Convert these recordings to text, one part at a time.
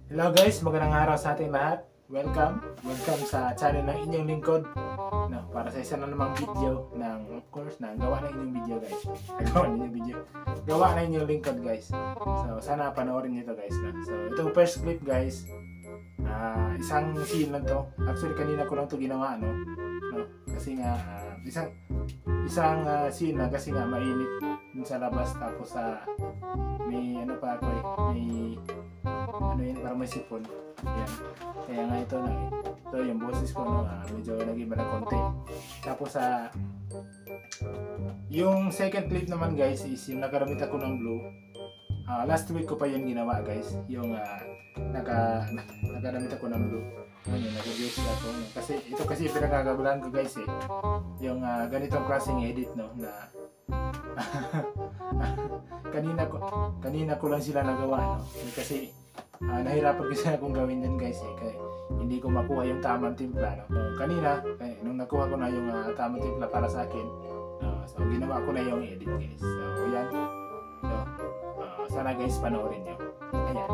Hello guys, magandang araw sa ating lahat. Welcome sa channel ng inyong lingkod. No, para sa isa na namang video ng, of course, na gawa na inyong video guys. Gawa na inyong lingkod guys. So sana panoorin niyo to guys. No? So itong first clip guys, isang scene lang to. Actually kanina ko lang to ginawa no. Kasi nga isang scene na kasi nga mainit dun sa labas tapos may ano pa ako may ano yun, parang may sipon. Yan. Kaya nga ito yung boses ko no, medyo nag-iba na konti. Tapos yung second clip naman guys is yung nagkaramit ako ng blue. Last week ko pa yun ginawa guys. Yung nagkaramit ako ng blue. Ano, nag-reviews ako. Kasi ito kasi pinagkagabulan ko guys eh. Yung ganitong klaseng edit no na kanina ko lang sila nagawa no. Kasi nahirapan kasi akong gawin din guys eh. Kaya hindi ko makuha yung tamang timpla no. Kanina nung nakuha ko na yung tamang timpla para sa akin, so ginawa ko na yung edit guys. So yan. So sana guys panoorin nyo. Ayan.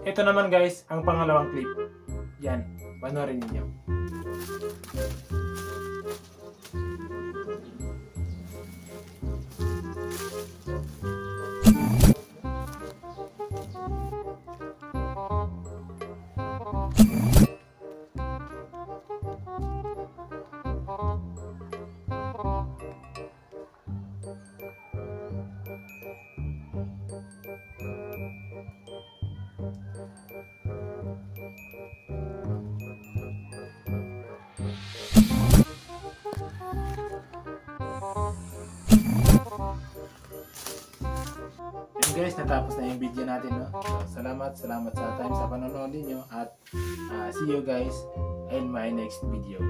Ito naman guys, ang pangalawang clip. Yan, panoorin niyo. Guys, natapos na yung video natin no? So, salamat sa time sa panonood niyo at see you guys in my next video.